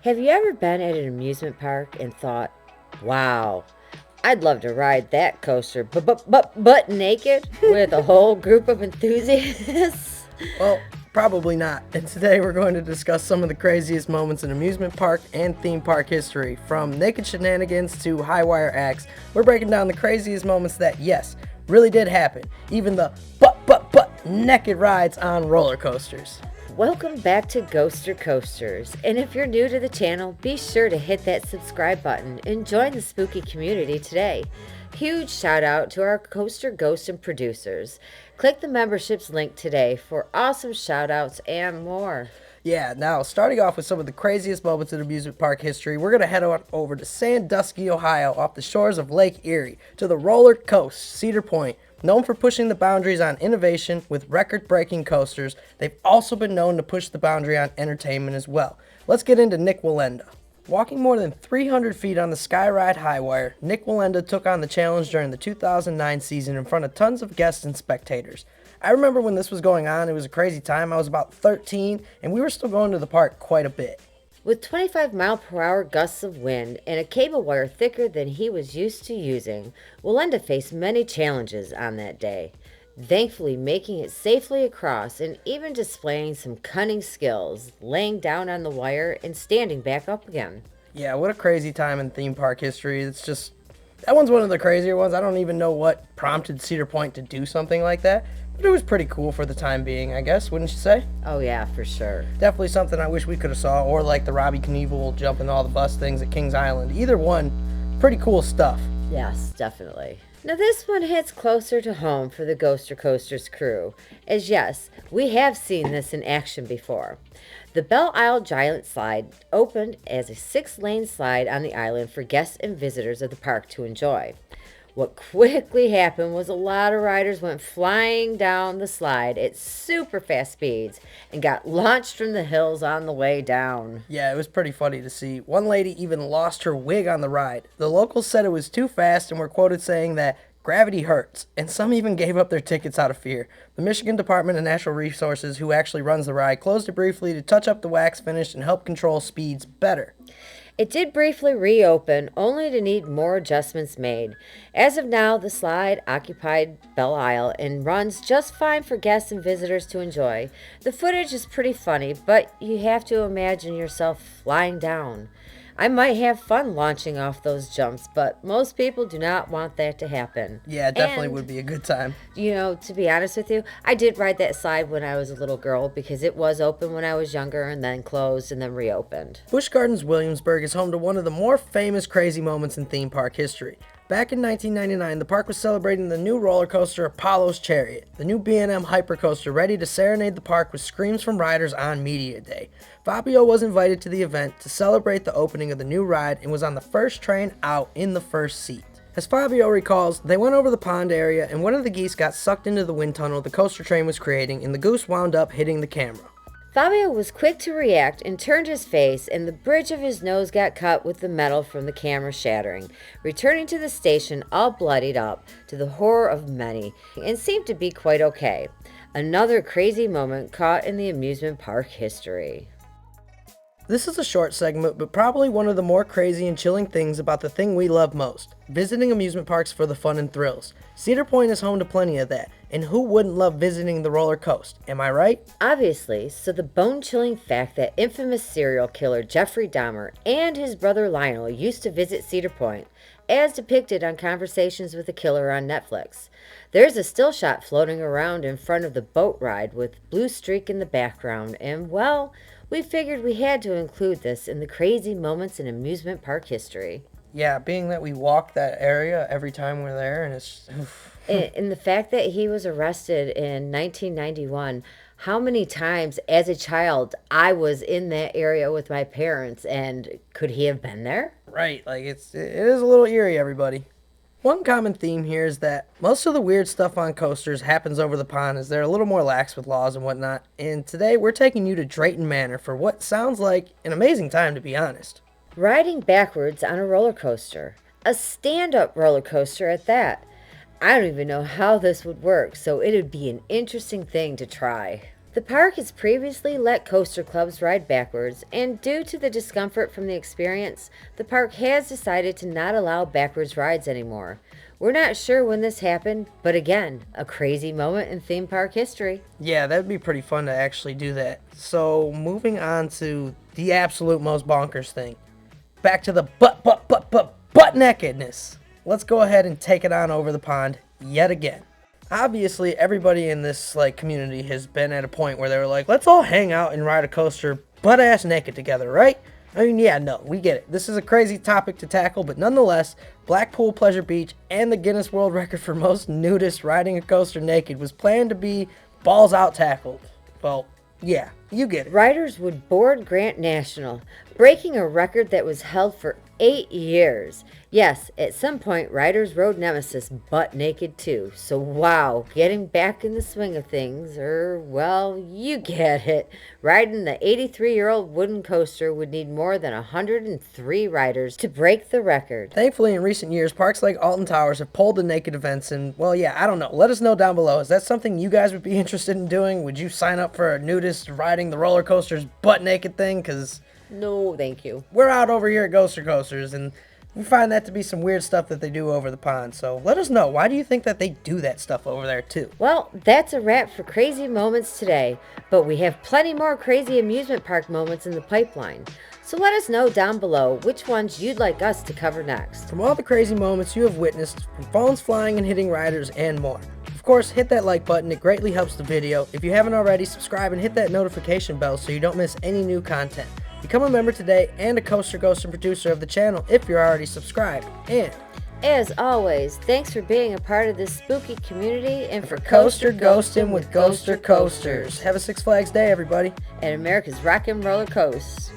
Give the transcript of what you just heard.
Have you ever been at an amusement park and thought, wow, I'd love to ride that coaster, but naked with a whole group of enthusiasts? Well, probably not. And today we're going to discuss some of the craziest moments in amusement park and theme park history. From naked shenanigans to high wire acts, we're breaking down the craziest moments that, yes, really did happen. Even the but naked rides on roller coasters. Welcome back to Ghoster Coasters, and if you're new to the channel, be sure to hit that subscribe button and join the spooky community today. Huge shout out to our coaster ghosts and producers. Click the memberships link today for awesome shout outs and more. Yeah, now starting off with some of the craziest moments in amusement park history, we're going to head on over to Sandusky, Ohio, off the shores of Lake Erie, to the Roller Coast, Cedar Point. Known for pushing the boundaries on innovation with record-breaking coasters, they've also been known to push the boundary on entertainment as well. Let's get into Nick Wallenda. Walking more than 300 feet on the Skyride High Wire, Nick Wallenda took on the challenge during the 2009 season in front of tons of guests and spectators. I remember when this was going on, it was a crazy time. I was about 13, and we were still going to the park quite a bit. With 25-mile-per-hour gusts of wind and a cable wire thicker than he was used to using, Wallenda faced many challenges on that day, thankfully making it safely across and even displaying some cunning skills, laying down on the wire and standing back up again. Yeah, what a crazy time in theme park history. It's just, that one's one of the crazier ones. I don't even know what prompted Cedar Point to do something like that. But it was pretty cool for the time being, I guess, wouldn't you say? Oh yeah, for sure. Definitely something I wish we could have saw, or like the Robbie Knievel jumping all the bus things at Kings Island. Either one, pretty cool stuff. Yes, definitely. Now this one hits closer to home for the Ghoster Coasters crew, as yes, we have seen this in action before. The Belle Isle Giant Slide opened as a 6-lane slide on the island for guests and visitors of the park to enjoy. What quickly happened was a lot of riders went flying down the slide at super fast speeds and got launched from the hills on the way down. Yeah, it was pretty funny to see. One lady even lost her wig on the ride. The locals said it was too fast and were quoted saying that gravity hurts, and some even gave up their tickets out of fear. The Michigan Department of Natural Resources, who actually runs the ride, closed it briefly to touch up the wax finish and help control speeds better. It did briefly reopen, only to need more adjustments made. As of now, the slide occupied Belle Isle and runs just fine for guests and visitors to enjoy. The footage is pretty funny, but you have to imagine yourself flying down. I might have fun launching off those jumps, but most people do not want that to happen. Yeah, it definitely would be a good time. You know, to be honest with you, I did ride that slide when I was a little girl because it was open when I was younger and then closed and then reopened. Busch Gardens Williamsburg is home to one of the more famous crazy moments in theme park history. Back in 1999, the park was celebrating the new roller coaster Apollo's Chariot, the new B&M hypercoaster ready to serenade the park with screams from riders on Media Day. Fabio was invited to the event to celebrate the opening of the new ride and was on the first train out in the first seat. As Fabio recalls, they went over the pond area and one of the geese got sucked into the wind tunnel the coaster train was creating and the goose wound up hitting the camera. Fabio was quick to react and turned his face, and the bridge of his nose got cut with the metal from the camera shattering, returning to the station all bloodied up, to the horror of many, and seemed to be quite okay. Another crazy moment caught in the amusement park history. This is a short segment, but probably one of the more crazy and chilling things about the thing we love most, visiting amusement parks for the fun and thrills. Cedar Point is home to plenty of that, and who wouldn't love visiting the roller coaster, am I right? Obviously, so the bone-chilling fact that infamous serial killer Jeffrey Dahmer and his brother Lionel used to visit Cedar Point, as depicted on Conversations with the Killer on Netflix. There's a still shot floating around in front of the boat ride with blue streak in the background, and well, we figured we had to include this in the crazy moments in amusement park history. Yeah, being that we walk that area every time we're there, and it's... And the fact that he was arrested in 1991, how many times as a child I was in that area with my parents, and could he have been there? Right, like it is a little eerie, everybody. One common theme here is that most of the weird stuff on coasters happens over the pond as they're a little more lax with laws and whatnot, and today we're taking you to Drayton Manor for what sounds like an amazing time, to be honest. Riding backwards on a roller coaster. A stand-up roller coaster at that. I don't even know how this would work, so it'd be an interesting thing to try. The park has previously let coaster clubs ride backwards, and due to the discomfort from the experience, the park has decided to not allow backwards rides anymore. We're not sure when this happened, but again, a crazy moment in theme park history. Yeah, that'd be pretty fun to actually do that. So, moving on to the absolute most bonkers thing. Back to the butt nakedness. Let's go ahead and take it on over the pond yet again. Obviously, everybody in this community has been at a point where they were like, let's all hang out and ride a coaster butt-ass naked together, right? I mean, yeah, no, we get it. This is a crazy topic to tackle, but nonetheless, Blackpool Pleasure Beach and the Guinness World Record for most nudists riding a coaster naked was planned to be balls out tackled. Well, yeah, you get it. Riders would board Grant National, breaking a record that was held for 8 years. Yes, at some point, riders rode Nemesis butt naked too. So wow, getting back in the swing of things, well, you get it. Riding the 83-year-old wooden coaster would need more than 103 riders to break the record. Thankfully, in recent years, parks like Alton Towers have pulled the naked events, and, well, yeah, I don't know. Let us know down below. Is that something you guys would be interested in doing? Would you sign up for a nudist riding the roller coasters butt naked thing? Because no, thank you. we're out over here at Ghoster Coasters, and we find that to be some weird stuff that they do over the pond. So let us know. Why do you think that they do that stuff over there, too? Well, that's a wrap for crazy moments today, but we have plenty more crazy amusement park moments in the pipeline. So let us know down below which ones you'd like us to cover next. From all the crazy moments you have witnessed, from phones flying and hitting riders and more. Of course, hit that like button. It greatly helps the video. If you haven't already, subscribe and hit that notification bell so you don't miss any new content. Become a member today and a Coaster Ghost and producer of the channel if you're already subscribed. And as always, thanks for being a part of this spooky community and for Coaster Ghosting with Ghoster Coasters. Have a Six Flags Day, everybody. And America's Rockin' Roller Coasters.